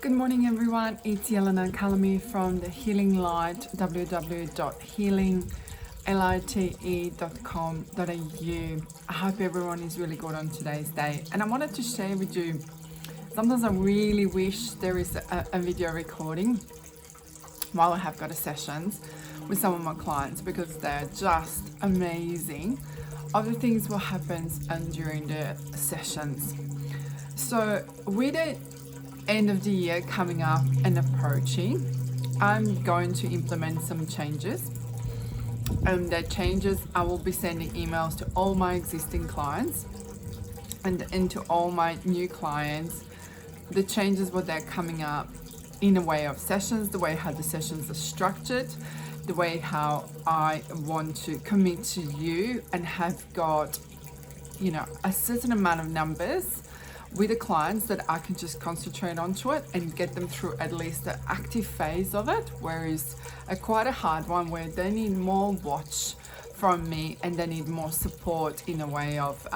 Good morning, everyone. It's Yelena Kalami from the Healing Light, www.healinglite.com.au. I hope everyone is really good on today's day. And I wanted to share with you, sometimes I really wish there is a video recording while I have got a sessions with some of my clients, because they're just amazing of the things what happens during the sessions. So with the end of the year coming up and approaching, I'm going to implement some changes. And the changes, I will be sending emails to all my existing clients and to all my new clients. The changes what they're coming up in a way of sessions, the way how the sessions are structured, the way how I want to commit to you and have got, a certain amount of numbers with the clients that I can just concentrate onto it and get them through at least the active phase of it, whereas quite a hard one where they need more watch from me and they need more support in a way of,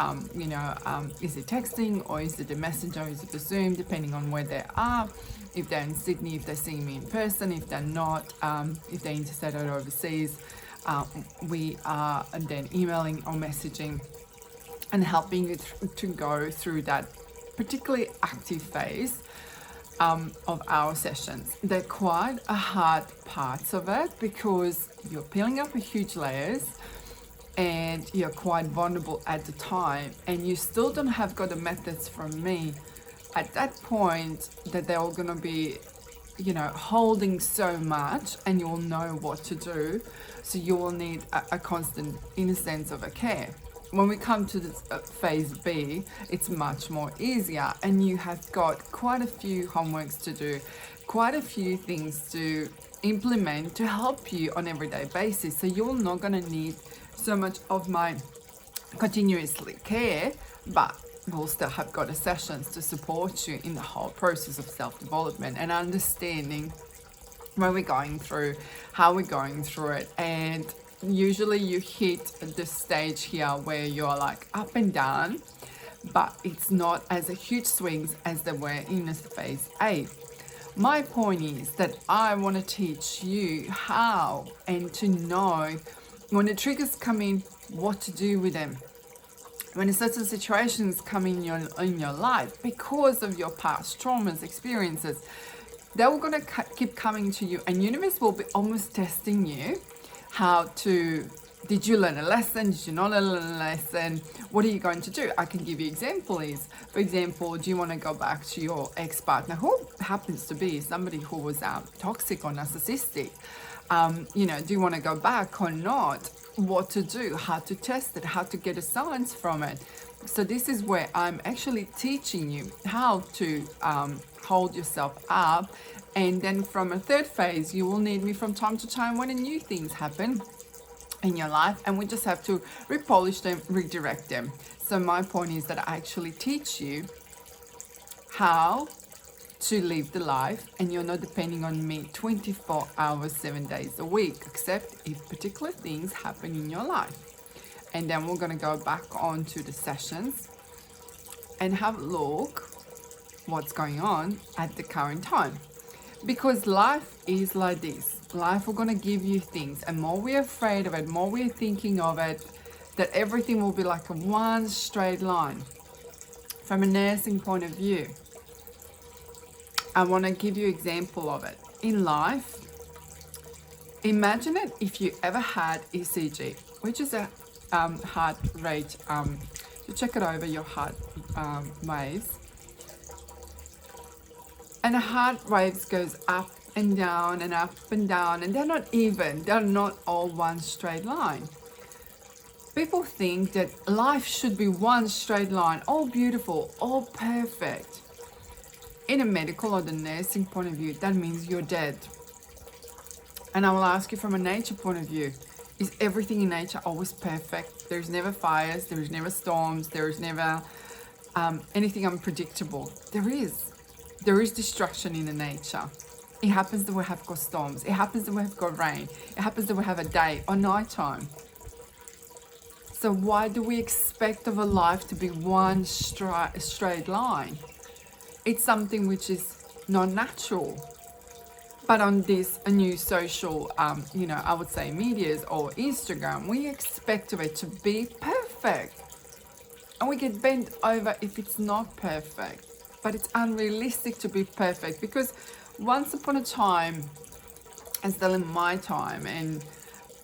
is it texting or is it a messenger, is it a Zoom, depending on where they are. If they're in Sydney, if they're seeing me in person, if they're not, if they're interstate or overseas, we are then emailing or messaging and helping you to go through that particularly active phase of our sessions. They're quite a hard parts of it because you're peeling up a huge layers and you're quite vulnerable at the time, and you still don't have got the methods from me at that point that they're all going to be holding so much, and you'll know what to do. So you will need a constant, in a sense, of a care. When we come to this phase B, it's much more easier, and you have got quite a few homeworks to do, quite a few things to implement to help you on everyday basis. So you're not going to need so much of my continuously care, but we'll still have got a sessions to support you in the whole process of self-development and understanding where we're going through, how we're going through it. And usually you hit the stage here where you're like up and down, but it's not as a huge swings as they were in phase A. My point is that I want to teach you how and to know when the triggers come in, what to do with them. When certain situations come in your life because of your past traumas, experiences, they're going to keep coming to you, and universe will be almost testing you. Did you learn a lesson? Did you not learn a lesson? What are you going to do? I can give you examples. For example, do you want to go back to your ex-partner who happens to be somebody who was toxic or narcissistic? Do you want to go back or not? What to do, how to test it, how to get a signs from it. So this is where I'm actually teaching you how to hold yourself up. And then from a third phase, you will need me from time to time when new things happen in your life, and we just have to repolish them, redirect them. So my point is that I actually teach you how to live the life, and you're not depending on me 24 hours, 7 days a week, except if particular things happen in your life. And then we're going to go back on to the sessions and have a look what's going on at the current time. Because life is like this. Life will going to give you things, and more we're afraid of it, more we're thinking of it, that everything will be like a one straight line. From a nursing point of view, I want to give you an example of it. In life, imagine it if you ever had ECG, which is a heart rate, you check it over your heart waves. And the heart waves goes up and down and up and down, and they're not even, they're not all one straight line. People think that life should be one straight line, all beautiful, all perfect. In a medical or the nursing point of view, that means you're dead. And I will ask you from a nature point of view, is everything in nature always perfect? There's never fires, there's never storms, there's never anything unpredictable. There is destruction in the nature. It happens that we have got storms. It happens that we have got rain. It happens that we have a day or night time. So why do we expect of a life to be one straight line? It's something which is not natural. But on this new social, I would say medias or Instagram, we expect of it to be perfect. And we get bent over if it's not perfect. But it's unrealistic to be perfect, because once upon a time, and still in my time, and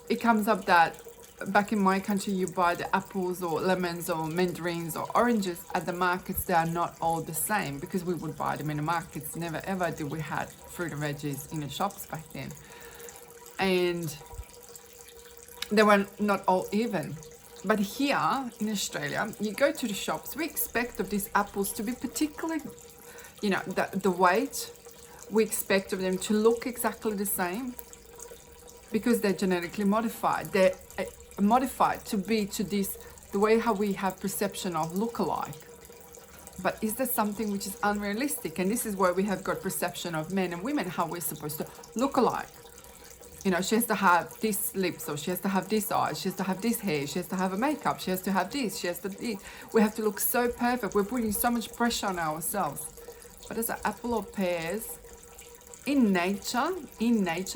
it comes up that back in my country you buy the apples or lemons or mandarins or oranges at the markets. They are not all the same, because we would buy them in the markets. Never ever did we had fruit and veggies in the shops back then, and they were not all even. But here in Australia, you go to the shops, we expect of these apples to be particularly, the weight, we expect of them to look exactly the same, because they're genetically modified. They're modified to be to this, the way how we have perception of look-alike. But is there something which is unrealistic? And this is where we have got perception of men and women, how we're supposed to look alike. She has to have this lips, or she has to have this eyes, she has to have this hair, she has to have a makeup, she has to have this, she has to this. We have to look so perfect. We're putting so much pressure on ourselves. But as an apple or pears, in nature,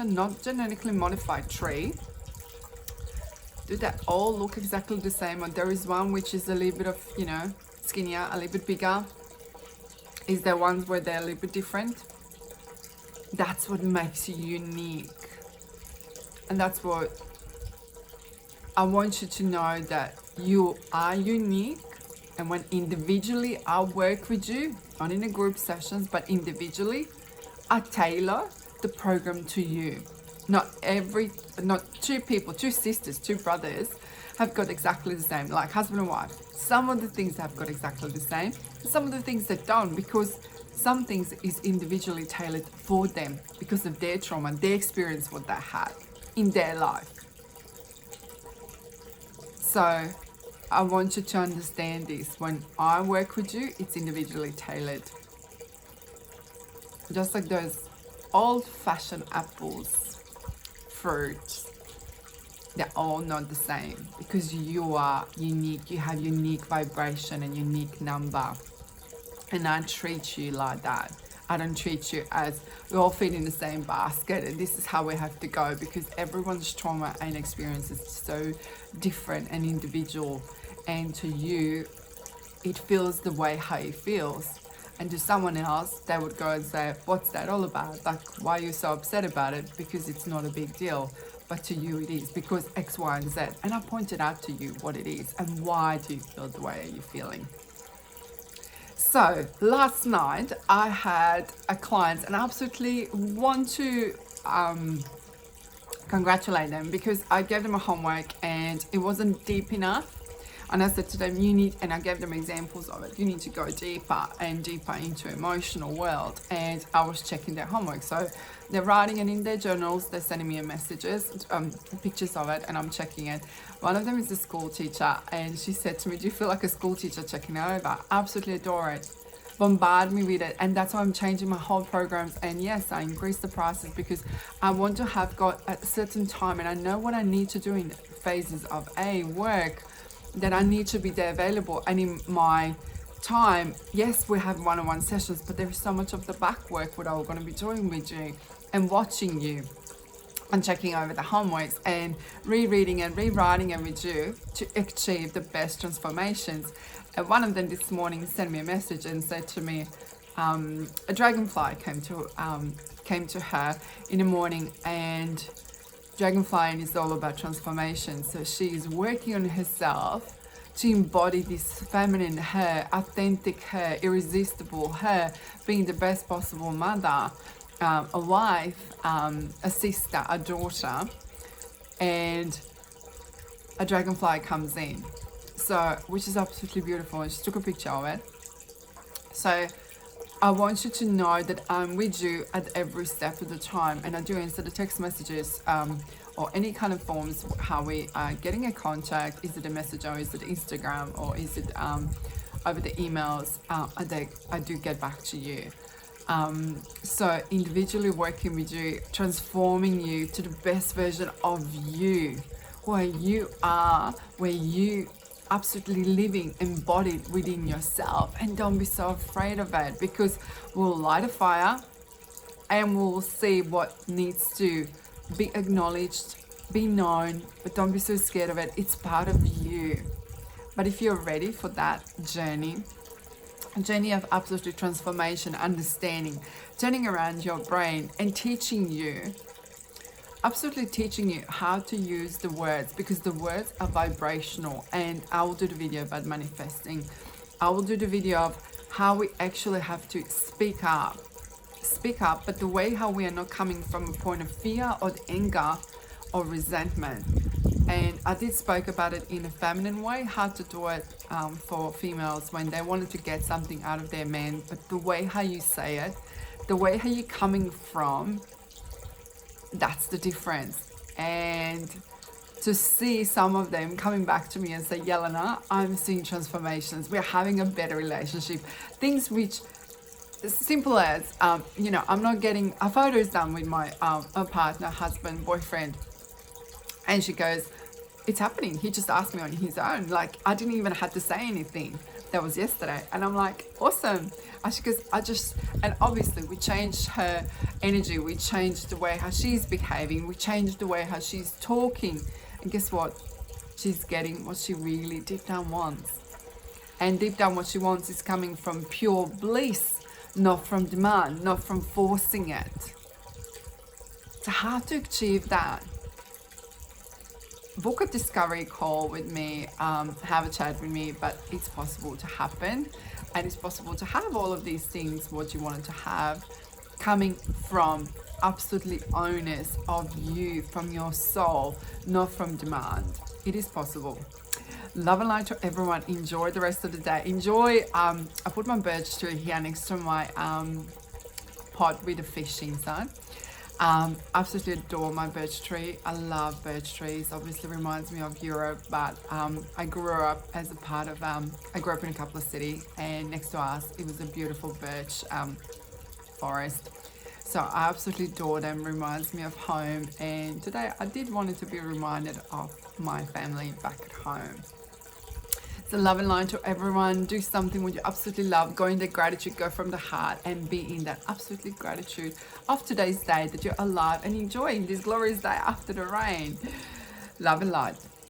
not genetically modified tree, do they all look exactly the same? Or there is one which is a little bit of, skinnier, a little bit bigger? Is there ones where they're a little bit different? That's what makes you unique. And that's what I want you to know, that you are unique. And when individually I work with you, not in a group sessions, but individually, I tailor the program to you. Not two people, two sisters, two brothers have got exactly the same, like husband and wife. Some of the things have got exactly the same, some of the things that don't, because some things is individually tailored for them because of their trauma, their experience, what they had in their life. So I want you to understand this. When I work with you, it's individually tailored. Just like those old-fashioned apples, fruits, they're all not the same, because you are unique. You have unique vibration and unique number. And I treat you like that. I don't treat you as we all fit in the same basket and this is how we have to go, because everyone's trauma and experience is so different and individual. And to you, it feels the way how it feels. And to someone else, they would go and say, what's that all about? Like, why are you so upset about it? Because it's not a big deal. But to you it is, because X, Y, and Z. And I pointed out to you what it is and why do you feel the way you're feeling. So last night I had a client, and I absolutely want to congratulate them, because I gave them a homework and it wasn't deep enough. And I said to them, and I gave them examples of it, you need to go deeper and deeper into emotional world. And I was checking their homework. So they're writing it in their journals, they're sending me messages, pictures of it, and I'm checking it. One of them is a school teacher, and she said to me, do you feel like a school teacher checking it over? I absolutely adore it. Bombard me with it. And that's why I'm changing my whole programs. And yes, I increased the prices because I want to have got at a certain time, and I know what I need to do in phases of work, that I need to be there available. And in my time, yes, we have one-on-one sessions, but there is so much of the back work what I'm going to be doing with you and watching you and checking over the homeworks and rereading and rewriting it with you to achieve the best transformations. And one of them this morning sent me a message and said to me, a dragonfly came to her in the morning, and dragonfly is all about transformation. So she is working on herself to embody this feminine her, authentic her, irresistible her, being the best possible mother, a wife, a sister, a daughter. And a dragonfly comes in, so which is absolutely beautiful, and she took a picture of it. So I want you to know that I'm with you at every step of the time, and I do answer the text messages or any kind of forms, how we are getting in contact. Is it a message, or is it Instagram, or is it over the emails? I do get back to you. So individually working with you, transforming you to the best version of you, where you are, where you absolutely living embodied within yourself. And don't be so afraid of it, because we'll light a fire and we'll see what needs to be acknowledged, be known, but don't be so scared of it. It's part of you. But if you're ready for that journey, a journey of absolute transformation, understanding, turning around your brain and teaching you, absolutely teaching you how to use the words, because the words are vibrational. And I will do the video about manifesting. I will do the video of how we actually have to speak up, but the way how we are not coming from a point of fear or anger or resentment. And I did spoke about it in a feminine way, how to do it for females when they wanted to get something out of their man. But the way how you say it, the way how you're coming from, that's the difference. And to see some of them coming back to me and say, Yelena, I'm seeing transformations. We're having a better relationship. Things which, as simple as, I'm not getting a photos done with my a partner, husband, boyfriend. And she goes, it's happening. He just asked me on his own. Like, I didn't even have to say anything. That was yesterday. And I'm like, awesome. And she goes, and obviously we changed her energy. We changed the way how she's behaving. We changed the way how she's talking. And guess what? She's getting what she really deep down wants. And deep down what she wants is coming from pure bliss, not from demand, not from forcing it. So how to achieve that? Book a discovery call with me, have a chat with me, but it's possible to happen. And it's possible to have all of these things, what you wanted to have, coming from absolutely owners of you, from your soul, not from demand. It is possible. Love and light to everyone. Enjoy the rest of the day. Enjoy, I put my birch tree here next to my pot with the fish inside. Absolutely adore my birch tree. I love birch trees. Obviously reminds me of Europe, but I grew up as a part of, I grew up in a couple of cities, and next to us it was a beautiful birch forest. So I absolutely adore them, reminds me of home. And today I did want it to be reminded of my family back at home. So love and light to everyone. Do something what you absolutely love. Go in the gratitude, go from the heart, and be in that absolutely gratitude of today's day, that you're alive and enjoying this glorious day after the rain. Love and light.